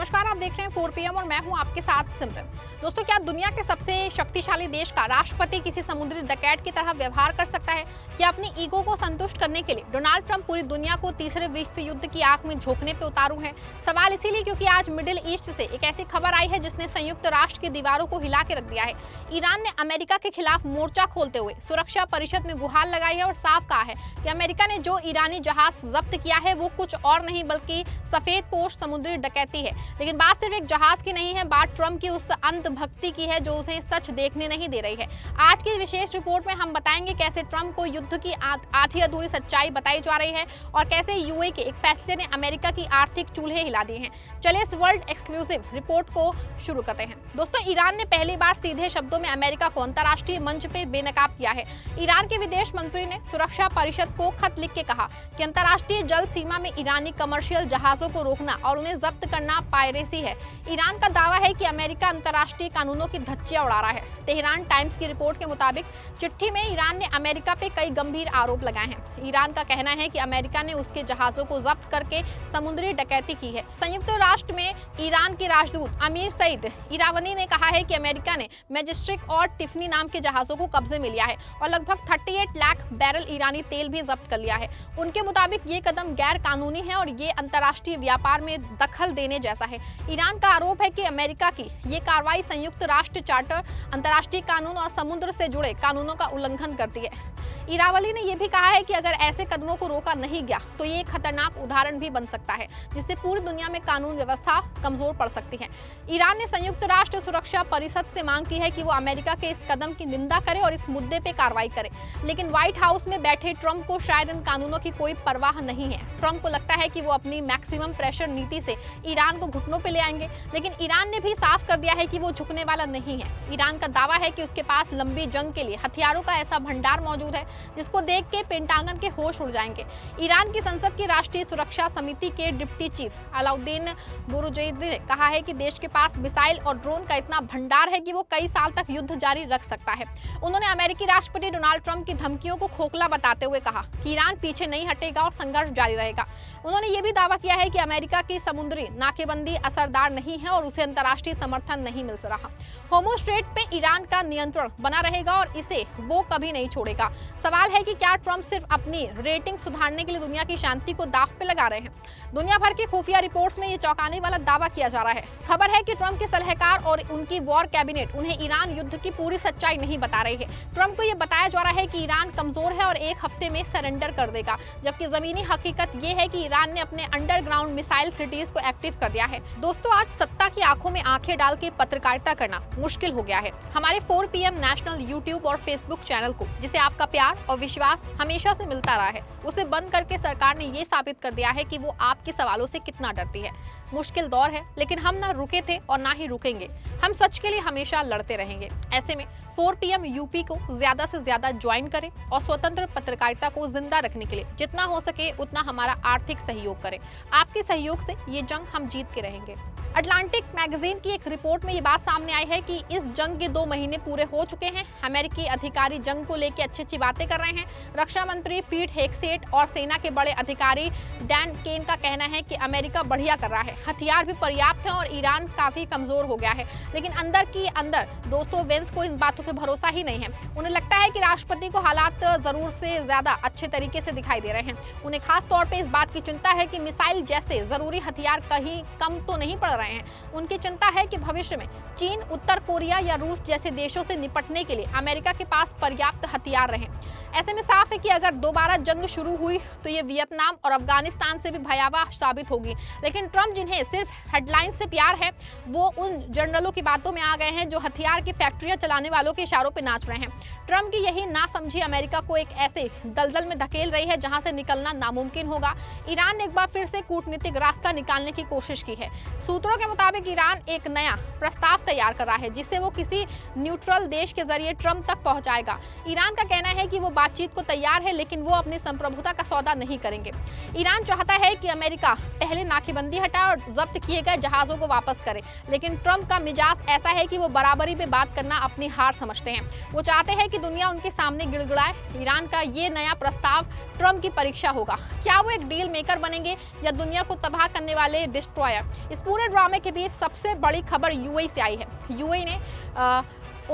नमस्कार, आप देख रहे हैं 4 PM और मैं हूं आपके साथ सिमरन। दोस्तों, क्या दुनिया के सबसे शक्तिशाली देश का राष्ट्रपति किसी समुद्री डकैत की तरह व्यवहार कर सकता है? क्या अपनी ईगो को संतुष्ट करने के लिए डोनाल्ड ट्रंप पूरी दुनिया को तीसरे विश्व युद्ध की आग में झोंकने पे उतारू हैं? सवाल इसीलिए क्योंकि आज मिडिल ईस्ट से एक ऐसी खबर आई है जिसने संयुक्त राष्ट्र की दीवारों को हिला के रख दिया है। ईरान ने अमेरिका के खिलाफ मोर्चा खोलते हुए सुरक्षा परिषद में गुहार लगाई है और साफ कहा है कि अमेरिका ने जो ईरानी जहाज जब्त किया है वो कुछ और नहीं बल्कि सफेद पोश समुद्री डकैती है। लेकिन बात सिर्फ एक जहाज की नहीं है, बात ट्रंप की उस अंधभक्ति की है जो उसे सच देखने नहीं दे रही है। आज की विशेष रिपोर्ट में हम बताएंगे कैसे ट्रंप को युद्ध की आधी अधूरी सच्चाई बताई जा रही है और कैसे यूए के एक फैसले ने अमेरिका की आर्थिक चूल्हे हिला दिए हैं। चलिए इस वर्ल्ड एक्सक्लूसिव रिपोर्ट को शुरू करते हैं। दोस्तों, ईरान ने पहली बार सीधे शब्दों में अमेरिका को अंतर्राष्ट्रीय मंच पे बेनकाब किया है। ईरान के विदेश मंत्री ने सुरक्षा परिषद को खत लिख के कहा कि अंतर्राष्ट्रीय जल सीमा में ईरानी कमर्शियल जहाजों को रोकना और उन्हें जब्त करना पायरेसी है। ईरान का दावा है कि अमेरिका अंतर्राष्ट्रीय कानूनों की धज्जियां उड़ा रहा है। तेहरान टाइम्स की रिपोर्ट के मुताबिक चिट्ठी में ईरान ने अमेरिका पे कई गंभीर आरोप लगाए हैं। ईरान का कहना है कि अमेरिका ने उसके जहाजों को जब्त करके समुद्री डकैती की है। संयुक्त राष्ट्र में ईरान के राजदूत अमीर सईद इरावनी ने कहा है कि अमेरिका ने मैजेस्टिक और टिफनी नाम के जहाजों को कब्जे में लिया है और लगभग 38 लाख बैरल ईरानी तेल भी जब्त कर लिया है। उनके मुताबिक ये कदम गैर कानूनी है और ये अंतर्राष्ट्रीय व्यापार में दखल देने जैसा है। ईरान का आरोप है कि अमेरिका की ये कार्रवाई संयुक्त राष्ट्र चार्टर, अंतर्राष्ट्रीय कानून और समुद्र से जुड़े कानूनों का उल्लंघन करती है। इरावली ने यह भी कहा है कि अगर ऐसे कदमों को रोका नहीं गया तो ये एक खतरनाक उदाहरण भी बन सकता है जिससे पूरी दुनिया में कानून व्यवस्था कमजोर पड़ सकती है। ईरान ने संयुक्त राष्ट्र सुरक्षा परिषद से मांग की है कि वो अमेरिका के इस कदम की निंदा करे और इस मुद्दे पे कार्रवाई करे। लेकिन व्हाइट हाउस में बैठे ट्रंप को शायद इन कानूनों की कोई परवाह नहीं है। ट्रंप को लगता है कि वो अपनी मैक्सिमम प्रेशर नीति से ईरान को घुटनों पे ले आएंगे, लेकिन ईरान ने भी साफ कर दिया है कि वो झुकने वाला नहीं है। ईरान का दावा है कि उसके पास लंबी जंग के लिए हथियारों का ऐसा भंडार मौजूद है जिसको देख के पेंटागन के होश उड़ जाएंगे। ईरान की संसद की राष्ट्रीय सुरक्षा समिति के डिप्टी चीफ अलाउद्दीन बुरुजर्दी ने कहा है कि देश के पास मिसाइल और ड्रोन का इतना भंडार है कि वो कई साल तक युद्ध जारी रख सकता है। उन्होंने अमेरिकी राष्ट्रपति डोनाल्ड ट्रंप की धमकियों को खोखला बताते हुए कहा कि ईरान पीछे नहीं हटेगा और संघर्ष जारी रहेगा। उन्होंने ये भी दावा किया है कि अमेरिका की समुद्री नाकेबंदी असरदार नहीं है और उसे अंतर्राष्ट्रीय समर्थन नहीं मिल रहा। होर्मुज़ स्ट्रेट पे ईरान का नियंत्रण बना रहेगा और इसे वो कभी नहीं छोड़ेगा। सवाल है कि क्या ट्रंप सिर्फ अपनी रेटिंग सुधारने के लिए दुनिया की शांति को दांव पे लगा रहे हैं? दुनिया भर की खुफिया रिपोर्ट्स में ये चौंकाने वाला दावा किया जा रहा है। खबर है कि ट्रंप के सलाहकार और उनकी वॉर कैबिनेट उन्हें ईरान युद्ध की पूरी सच्चाई नहीं बता रही है। ट्रंप को ये बताया जा रहा है कि ईरान कमजोर है और एक हफ्ते में सरेंडर कर देगा, जबकि जमीनी हकीकत ये है कि ईरान ने अपने अंडरग्राउंड मिसाइल सिटीज को एक्टिव कर दिया है। दोस्तों, आज सत्ता की आंखों में आंखें डाल के पत्रकारिता करना मुश्किल हो गया है। हमारे 4 PM नेशनल यूट्यूब और फेसबुक चैनल को, जिसे आपका प्यार और विश्वास हमेशा से मिलता रहा है, उसे बंद करके सरकार ने ये साबित कर दिया है कि वो आपके सवालों से कितना डरती है। मुश्किल दौर है, लेकिन हम ना रुके थे और ना ही रुकेंगे। हम सच के लिए हमेशा लड़ते रहेंगे। ऐसे में 4 PM यूपी को ज्यादा से ज्यादा ज्वाइन करें और स्वतंत्र पत्रकारिता को जिंदा रखने के लिए जितना हो सके उतना हमारा आर्थिक सहयोग करें। आपके सहयोग से ये जंग हम जीत के रहेंगे। अटलांटिक मैगजीन की एक रिपोर्ट में ये बात सामने आई है कि इस जंग के 2 महीने पूरे हो चुके हैं। अमेरिकी अधिकारी जंग को लेकर अच्छी बातें कर रहे हैं। रक्षा मंत्री पीट हेगसेट और सेना के बड़े अधिकारी डैन केन का कहना है कि अमेरिका बढ़िया कर रहा है, हथियार भी पर्याप्त हैं और ईरान काफी कमजोर हो गया है। लेकिन अंदर की अंदर दोस्तों वेंस को इन बातों पे भरोसा ही नहीं है। उन्हें लगता है कि राष्ट्रपति को हालात जरूर से ज्यादा अच्छे तरीके से दिखाई दे रहे हैं। उन्हें खास तौर पे इस बात की चिंता है कि मिसाइल जैसे जरूरी हथियार कहीं कम तो नहीं पड़ रहे हैं। उनकी चिंता है कि भविष्य में चीन, उत्तर कोरिया या रूस जैसे देशों से निपटने के लिए अमेरिका के पास पर्याप्त हथियार रहें। ऐसे में साफ है कि अगर दोबारा जंग शुरू हुई तो ये वियतनाम और अफगानिस्तान से भी भयावह साबित होगी। लेकिन ट्रंप, जिन्हें सिर्फ हेडलाइन से प्यार है, वो उन जनरलों की बातों में आ गए हैं जो हथियार की फैक्ट्रियां चलाने वालों के इशारों पर नाच रहे हैं। ट्रंप की यही नासमझी अमेरिका को एक ऐसे दलदल में धकेल रही है जहां से निकलना नामुमकिन होगा। ईरान ने एक बार फिर से कूटनीतिक रास्ता निकालने की कोशिश की है। सूत्रों के मुताबिक ईरान एक नया प्रस्ताव तैयार कर रहा है जिससे वो किसी न्यूट्रल देश के जरिए ट्रंप तक पहुंचाएगा। ईरान का कहना है कि वो बातचीत को तैयार है, लेकिन वो अपनी संप्रभुता का सौदा नहीं करेंगे। ईरान चाहता है कि अमेरिका पहले नाकेबंदी हटाए और जब्त किए गए जहाजों को वापस करे। लेकिन ट्रंप का मिजाज ऐसा है कि वो बराबरी पे बात करना अपनी हार समझते हैं। वो चाहते हैं कि दुनिया उनके सामने गिड़गिड़ाए। ईरान का ये नया प्रस्ताव ट्रंप की परीक्षा होगा। क्या वो एक डील मेकर बनेंगे या दुनिया को तबाह करने वाले डिस्ट्रॉयर? इस पूरे ड्रामे के बीच सबसे बड़ी खबर यूएई से आई है। यूएई ने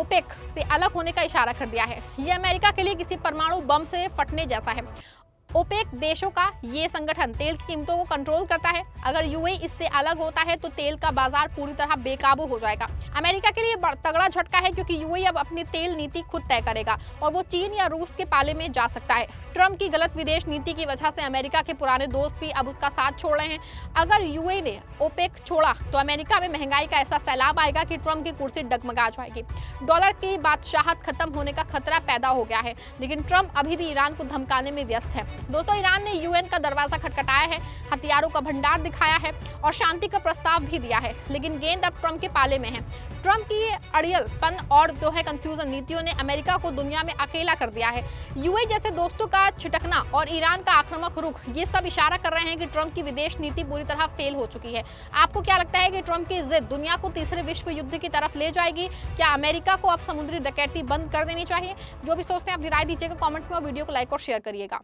ओपेक से अलग होने का इशारा कर दिया है। ये अमेरिका के लिए किसी परमाणु बम से फटने जैसा है। ओपेक देशों का ये संगठन तेल की कीमतों को कंट्रोल करता है। अगर यूएई इससे अलग होता है तो तेल का बाजार पूरी तरह बेकाबू हो जाएगा। अमेरिका के लिए तगड़ा झटका है क्योंकि यूएई अब अपनी तेल नीति खुद तय करेगा और वो चीन या रूस के पाले में जा सकता है। ट्रंप की गलत विदेश नीति की वजह से अमेरिका के पुराने दोस्त भी अब उसका साथ छोड़ रहे हैं। अगर यूएई ने ओपेक छोड़ा तो अमेरिका में महंगाई का ऐसा सैलाब आएगा कि ट्रंप की कुर्सी डगमगा जाएगी। डॉलर की बादशाहत खत्म होने का खतरा पैदा हो गया है। लेकिन ट्रंप अभी भी ईरान को धमकाने में व्यस्त है। दोस्तों, ईरान ने यूएन का दरवाजा खटखटाया है, हथियारों का भंडार दिखाया है और शांति का प्रस्ताव भी दिया है। लेकिन गेंद अब ट्रंप के पाले में है। ट्रंप की अड़ियलपन और जो है कंफ्यूजन नीतियों ने अमेरिका को दुनिया में अकेला कर दिया है। यूएई जैसे दोस्तों का छिटकना और ईरान का आक्रामक रुख, ये सब इशारा कर रहे हैं कि ट्रंप की विदेश नीति पूरी तरह फेल हो चुकी है। आपको क्या लगता है कि ट्रंप की जिद दुनिया को तीसरे विश्व युद्ध की तरफ ले जाएगी? क्या अमेरिका को अब समुद्री डकैती बंद कर देनी चाहिए? जो भी सोचते हैं अपनी राय दीजिएगा कमेंट में और वीडियो को लाइक और शेयर करिएगा।